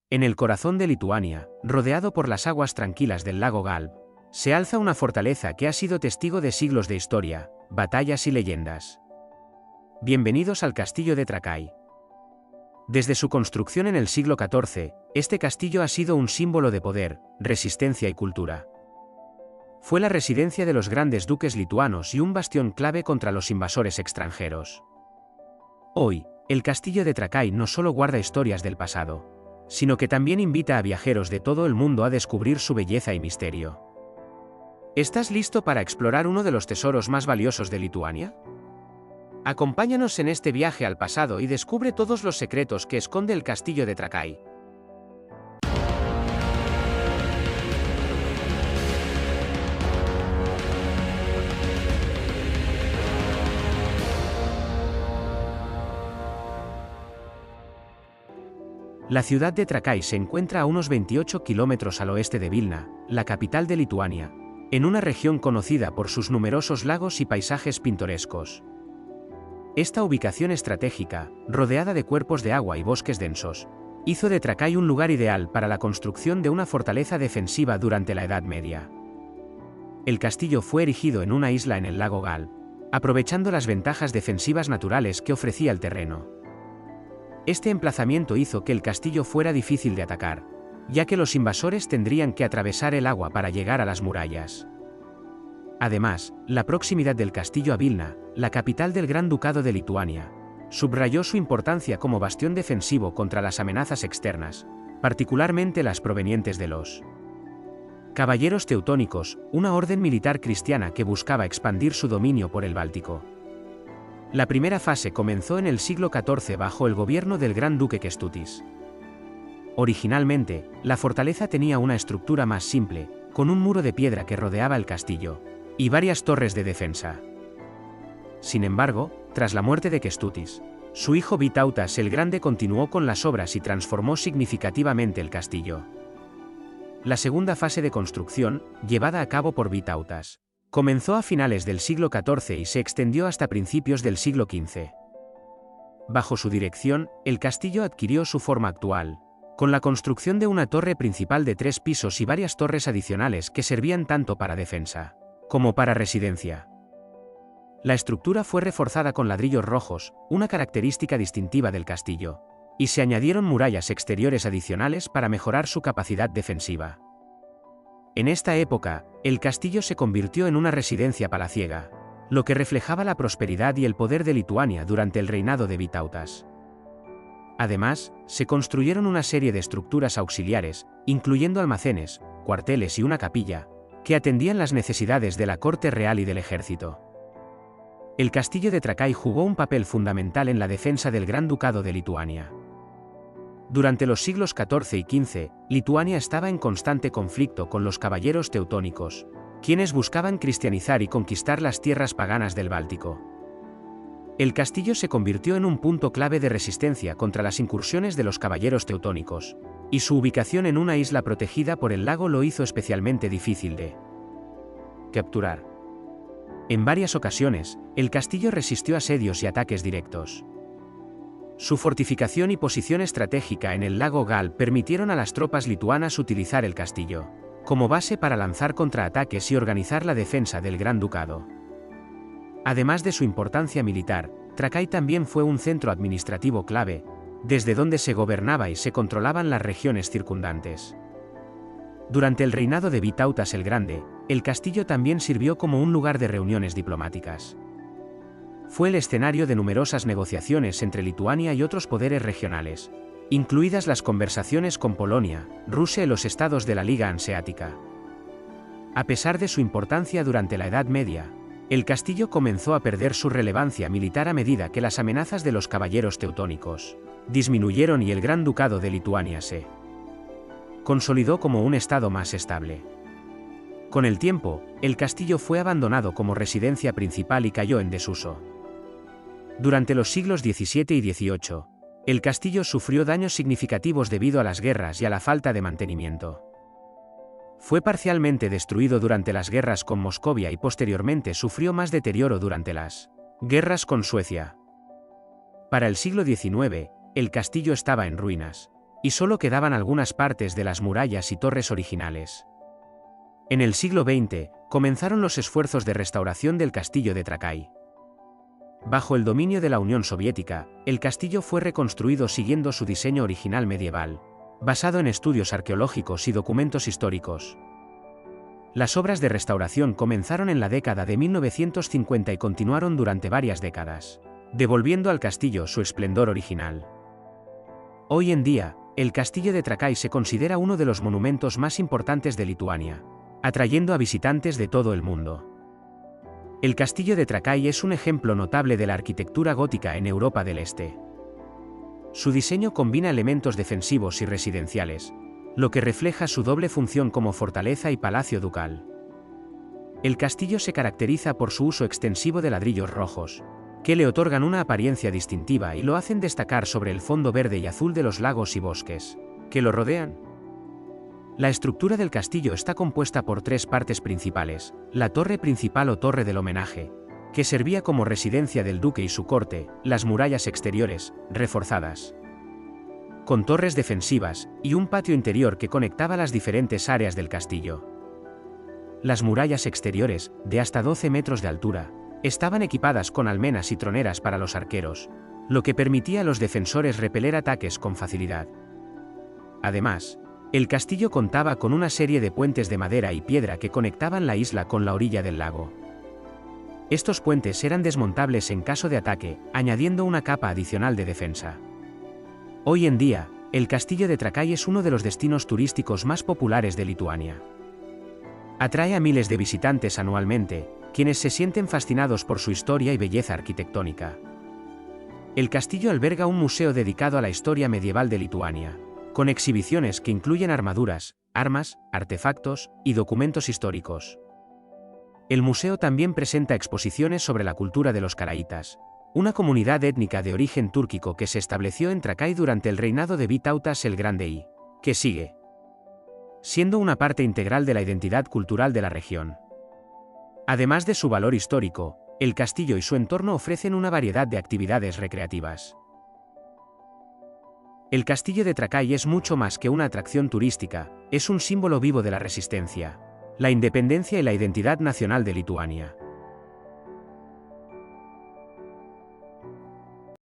En el corazón de Lituania, rodeado por las aguas tranquilas del lago Galv, se alza una fortaleza que ha sido testigo de siglos de historia, batallas y leyendas. Bienvenidos al castillo de Trakai. Desde su construcción en el siglo XIV, este castillo ha sido un símbolo de poder, resistencia y cultura. Fue la residencia de los grandes duques lituanos y un bastión clave contra los invasores extranjeros. Hoy, el castillo de Trakai no solo guarda historias del pasado, sino que también invita a viajeros de todo el mundo a descubrir su belleza y misterio. ¿Estás listo para explorar uno de los tesoros más valiosos de Lituania? Acompáñanos en este viaje al pasado y descubre todos los secretos que esconde el castillo de Trakai. La ciudad de Trakai se encuentra a unos 28 kilómetros al oeste de Vilna, la capital de Lituania, en una región conocida por sus numerosos lagos y paisajes pintorescos. Esta ubicación estratégica, rodeada de cuerpos de agua y bosques densos, hizo de Trakai un lugar ideal para la construcción de una fortaleza defensiva durante la Edad Media. El castillo fue erigido en una isla en el lago Galv, aprovechando las ventajas defensivas naturales que ofrecía el terreno. Este emplazamiento hizo que el castillo fuera difícil de atacar, ya que los invasores tendrían que atravesar el agua para llegar a las murallas. Además, la proximidad del castillo a Vilna, la capital del Gran Ducado de Lituania, subrayó su importancia como bastión defensivo contra las amenazas externas, particularmente las provenientes de los caballeros teutónicos, una orden militar cristiana que buscaba expandir su dominio por el Báltico. La primera fase comenzó en el siglo XIV bajo el gobierno del Gran Duque Kęstutis. Originalmente, la fortaleza tenía una estructura más simple, con un muro de piedra que rodeaba el castillo, y varias torres de defensa. Sin embargo, tras la muerte de Kęstutis, su hijo Vytautas el Grande continuó con las obras y transformó significativamente el castillo. La segunda fase de construcción, llevada a cabo por Vytautas, comenzó a finales del siglo XIV y se extendió hasta principios del siglo XV. Bajo su dirección, el castillo adquirió su forma actual, con la construcción de una torre principal de 3 pisos y varias torres adicionales que servían tanto para defensa como para residencia. La estructura fue reforzada con ladrillos rojos, una característica distintiva del castillo, y se añadieron murallas exteriores adicionales para mejorar su capacidad defensiva. En esta época, el castillo se convirtió en una residencia palaciega, lo que reflejaba la prosperidad y el poder de Lituania durante el reinado de Vytautas. Además, se construyeron una serie de estructuras auxiliares, incluyendo almacenes, cuarteles y una capilla, que atendían las necesidades de la corte real y del ejército. El castillo de Trakai jugó un papel fundamental en la defensa del Gran Ducado de Lituania. Durante los siglos XIV y XV, Lituania estaba en constante conflicto con los caballeros teutónicos, quienes buscaban cristianizar y conquistar las tierras paganas del Báltico. El castillo se convirtió en un punto clave de resistencia contra las incursiones de los caballeros teutónicos, y su ubicación en una isla protegida por el lago lo hizo especialmente difícil de capturar. En varias ocasiones, el castillo resistió asedios y ataques directos. Su fortificación y posición estratégica en el lago Galv permitieron a las tropas lituanas utilizar el castillo como base para lanzar contraataques y organizar la defensa del Gran Ducado. Además de su importancia militar, Trakai también fue un centro administrativo clave, desde donde se gobernaba y se controlaban las regiones circundantes. Durante el reinado de Vytautas el Grande, el castillo también sirvió como un lugar de reuniones diplomáticas. Fue el escenario de numerosas negociaciones entre Lituania y otros poderes regionales, incluidas las conversaciones con Polonia, Rusia y los estados de la Liga Hanseática. A pesar de su importancia durante la Edad Media, el castillo comenzó a perder su relevancia militar a medida que las amenazas de los caballeros teutónicos disminuyeron y el Gran Ducado de Lituania se consolidó como un estado más estable. Con el tiempo, el castillo fue abandonado como residencia principal y cayó en desuso. Durante los siglos XVII y XVIII, el castillo sufrió daños significativos debido a las guerras y a la falta de mantenimiento. Fue parcialmente destruido durante las guerras con Moscovia y posteriormente sufrió más deterioro durante las guerras con Suecia. Para el siglo XIX, el castillo estaba en ruinas, y solo quedaban algunas partes de las murallas y torres originales. En el siglo XX, comenzaron los esfuerzos de restauración del castillo de Trakai. Bajo el dominio de la Unión Soviética, el castillo fue reconstruido siguiendo su diseño original medieval, basado en estudios arqueológicos y documentos históricos. Las obras de restauración comenzaron en la década de 1950 y continuaron durante varias décadas, devolviendo al castillo su esplendor original. Hoy en día, el castillo de Trakai se considera uno de los monumentos más importantes de Lituania, atrayendo a visitantes de todo el mundo. El castillo de Trakai es un ejemplo notable de la arquitectura gótica en Europa del Este. Su diseño combina elementos defensivos y residenciales, lo que refleja su doble función como fortaleza y palacio ducal. El castillo se caracteriza por su uso extensivo de ladrillos rojos, que le otorgan una apariencia distintiva y lo hacen destacar sobre el fondo verde y azul de los lagos y bosques que lo rodean. La estructura del castillo está compuesta por tres partes principales: la torre principal o torre del homenaje, que servía como residencia del duque y su corte; las murallas exteriores, reforzadas con torres defensivas, y un patio interior que conectaba las diferentes áreas del castillo. Las murallas exteriores, de hasta 12 metros de altura, estaban equipadas con almenas y troneras para los arqueros, lo que permitía a los defensores repeler ataques con facilidad. Además, el castillo contaba con una serie de puentes de madera y piedra que conectaban la isla con la orilla del lago. Estos puentes eran desmontables en caso de ataque, añadiendo una capa adicional de defensa. Hoy en día, el castillo de Trakai es uno de los destinos turísticos más populares de Lituania. Atrae a miles de visitantes anualmente, quienes se sienten fascinados por su historia y belleza arquitectónica. El castillo alberga un museo dedicado a la historia medieval de Lituania, con exhibiciones que incluyen armaduras, armas, artefactos y documentos históricos. El museo también presenta exposiciones sobre la cultura de los caraítas, una comunidad étnica de origen túrquico que se estableció en Trakai durante el reinado de Vytautas el Grande y que sigue siendo una parte integral de la identidad cultural de la región. Además de su valor histórico, el castillo y su entorno ofrecen una variedad de actividades recreativas. El castillo de Trakai es mucho más que una atracción turística, es un símbolo vivo de la resistencia, la independencia y la identidad nacional de Lituania.